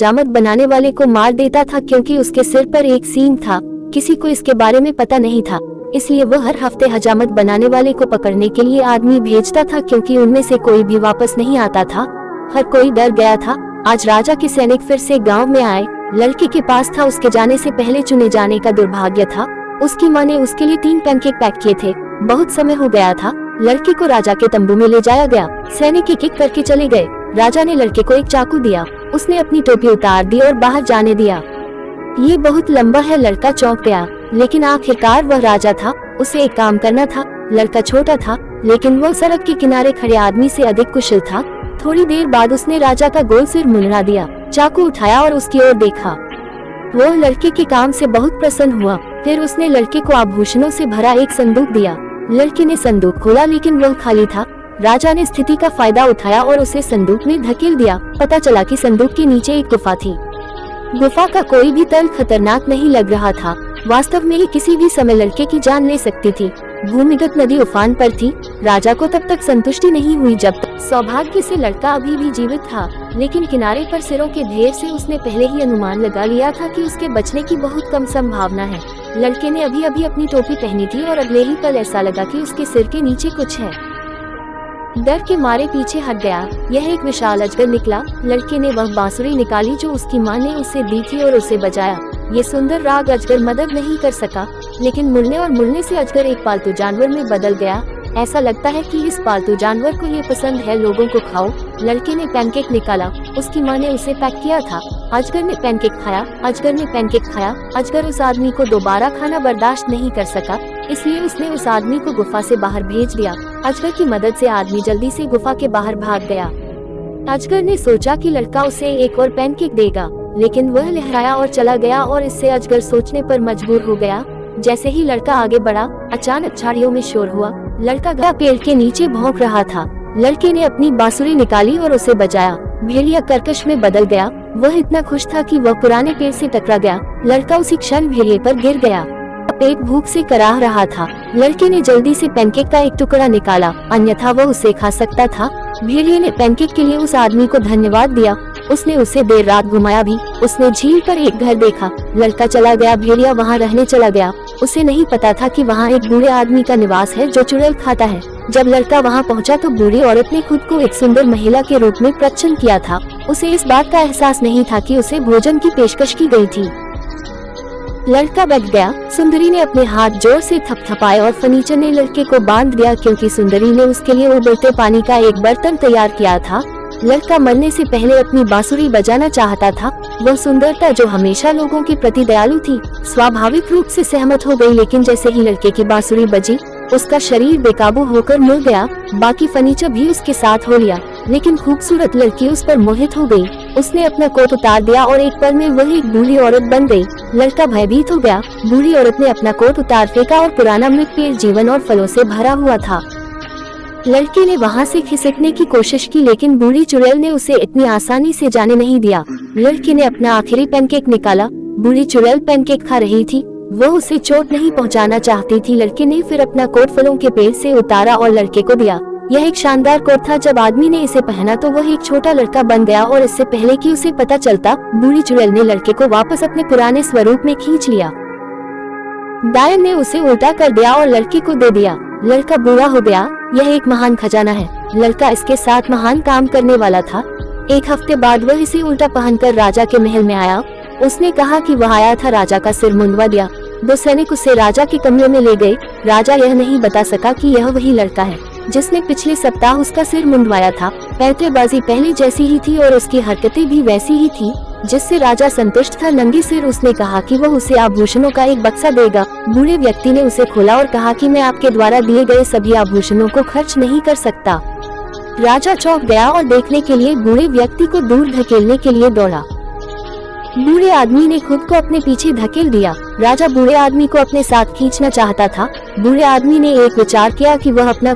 हजामत बनाने वाले को मार देता था, क्योंकि उसके सिर पर एक सींग था। किसी को इसके बारे में पता नहीं था, इसलिए वह हर हफ्ते हजामत बनाने वाले को पकड़ने के लिए आदमी भेजता था, क्योंकि उनमें से कोई भी वापस नहीं आता था। हर कोई डर गया था। आज राजा के सैनिक फिर से गांव में आए। लड़के के पास था उसके जाने से पहले चुने जाने का दुर्भाग्य था। उसकी माँ ने उसके लिए 3 पैनकेक पैक किए थे। बहुत समय हो गया था। लड़के को राजा के तंबू में ले जाया गया। सैनिक एक एक करके चले गए। राजा ने लड़के को एक चाकू दिया। उसने अपनी टोपी उतार दी और बाहर जाने दिया। ये बहुत लंबा है, लड़का चौंक गया, लेकिन आखिरकार वह राजा था। उसे एक काम करना था। लड़का छोटा था, लेकिन वह सड़क के किनारे खड़े आदमी से अधिक कुशल था। थोड़ी देर बाद उसने राजा का गोल सिर मुंडरा दिया, चाकू उठाया और उसकी ओर देखा। वह लड़के के काम से बहुत प्रसन्न हुआ। फिर उसने लड़के को आभूषणों से भरा एक संदूक दिया। लड़के ने संदूक खोला, लेकिन वह खाली था। राजा ने स्थिति का फायदा उठाया और उसे संदूक में धकेल दिया। पता चला कि संदूक के नीचे एक गुफा थी। गुफा का कोई भी तल खतरनाक नहीं लग रहा था। वास्तव में ये किसी भी समय लड़के की जान ले सकती थी। भूमिगत नदी उफान पर थी। राजा को तब तक संतुष्टि नहीं हुई जब तक सौभाग्य से लड़का अभी भी जीवित था, लेकिन किनारे पर सिरों के ढेर से उसने पहले ही अनुमान लगा लिया था कि उसके बचने की बहुत कम संभावना है। लड़के ने अभी अभी अपनी टोपी पहनी थी और अगले ही पल ऐसा लगा कि उसके सिर के नीचे कुछ है। डर के मारे पीछे हट गया। यह एक विशाल अजगर निकला। लड़के ने वह बांसुरी निकाली जो उसकी माँ ने उसे दी थी और उसे बजाया। ये सुंदर राग अजगर मदद नहीं कर सका, लेकिन मुड़ने और मुड़ने से अजगर एक पालतू जानवर में बदल गया। ऐसा लगता है कि इस पालतू जानवर को ये पसंद है, लोगों को खाओ। लड़के ने पैनकेक निकाला। उसकी माँ ने उसे पैक किया था। अजगर ने पैनकेक खाया। अजगर ने पैनकेक खाया। अजगर उस आदमी को दोबारा खाना बर्दाश्त नहीं कर सका, इसलिए उसने उस आदमी को गुफा से बाहर भेज दिया। अजगर की मदद से आदमी जल्दी से गुफा के बाहर भाग गया। अजगर ने सोचा कि लड़का उसे एक और पैनकेक देगा, लेकिन वह लहराया और चला गया और इससे अजगर सोचने पर मजबूर हो गया। जैसे ही लड़का आगे बढ़ा, अचानक झाड़ियों में शोर हुआ। लड़का गया पेड़ के नीचे भौंक रहा था। लड़के ने अपनी बांसुरी निकाली और उसे बजाया। भेड़िया कर्कश में बदल गया। वह इतना खुश था कि वह पुराने पेड़ से टकरा गया। लड़का उसी क्षण भेड़िए पर गिर गया। पेट भूख से कराह रहा था। लड़के ने जल्दी से पैनकेक का एक टुकड़ा निकाला, अन्यथा वह उसे खा सकता था। भेड़िए ने पैनकेक के लिए उस आदमी को धन्यवाद दिया। उसने उसे देर रात घुमाया भी। उसने झील पर एक घर देखा। लड़का चला गया। भेड़िया वहाँ रहने चला गया। उसे नहीं पता था कि वहाँ एक बूढ़े आदमी का निवास है जो चुड़ैल खाता है। जब लड़का वहाँ पहुँचा तो बूढ़ी औरत ने खुद को एक सुंदर महिला के रूप में प्रच्छन्न किया था। उसे इस बात का एहसास नहीं था कि उसे भोजन की पेशकश की गई थी। लड़का बैठ गया। सुंदरी ने अपने हाथ जोर से थपथपाए और फर्नीचर ने लड़के को बांध दिया, क्योंकि सुंदरी ने उसके लिए उबलते पानी का एक बर्तन तैयार किया था। लड़का मरने से पहले अपनी बांसुरी बजाना चाहता था। वह सुंदरता जो हमेशा लोगों के प्रति दयालु थी, स्वाभाविक रूप से सहमत हो गई, लेकिन जैसे ही लड़के की बांसुरी बजी, उसका शरीर बेकाबू होकर मुड़ गया। बाकी फर्नीचर भी उसके साथ हो लिया, लेकिन खूबसूरत लड़की उस पर मोहित हो गई। उसने अपना कोट उतार दिया और एक पल में वह एक बूढ़ी औरत बन गई। लड़का भयभीत हो गया। बूढ़ी औरत ने अपना कोट उतार फेंका और पुराना मृत पेड़ जीवन और फलों से भरा हुआ था। लड़के ने वहाँ से खिसकने की कोशिश की, लेकिन बूढ़ी चुड़ैल ने उसे इतनी आसानी से जाने नहीं दिया। लड़के ने अपना आखिरी पैनकेक निकाला। बूढ़ी चुड़ैल पैनकेक खा रही थी। वह उसे चोट नहीं पहुंचाना चाहती थी। लड़के ने फिर अपना कोट फलों के पेड़ से उतारा और लड़के को दिया। यह एक शानदार कोट था। जब आदमी ने इसे पहना तो वह एक छोटा लड़का बन गया, और इससे पहले कि उसे पता चलता, बूढ़ी चुड़ैल ने लड़के को वापस अपने पुराने स्वरूप में खींच लिया। डायन ने उसे उल्टा कर दिया और लड़के को दे दिया। लड़का बूढ़ा हो गया। यह एक महान खजाना है। लड़का इसके साथ महान काम करने वाला था। एक हफ्ते बाद वह इसे उल्टा पहनकर राजा के महल में आया। उसने कहा कि वह आया था राजा का सिर मुंडवा दिया। 2 सैनिक उसे राजा के कमरे में ले गए। राजा यह नहीं बता सका कि यह वही लड़का है जिसने पिछले सप्ताह उसका सिर मुंडवाया था। पैंतरेबाजी पहले जैसी ही थी और उसकी हरकतें भी वैसी ही थी, जिससे राजा संतुष्ट था। नंगे सिर उसने कहा कि वह उसे आभूषणों का एक बक्सा देगा। बूढ़े व्यक्ति ने उसे खोला और कहा कि मैं आपके द्वारा दिए गए सभी आभूषणों को खर्च नहीं कर सकता। राजा चौंक गया और देखने के लिए बूढ़े व्यक्ति को दूर धकेलने के लिए दौड़ा। बूढ़े आदमी ने खुद को अपने पीछे धकेल दिया। राजा बूढ़े आदमी को अपने साथ खींचना चाहता था। बूढ़े आदमी ने एक विचार किया कि वह अपना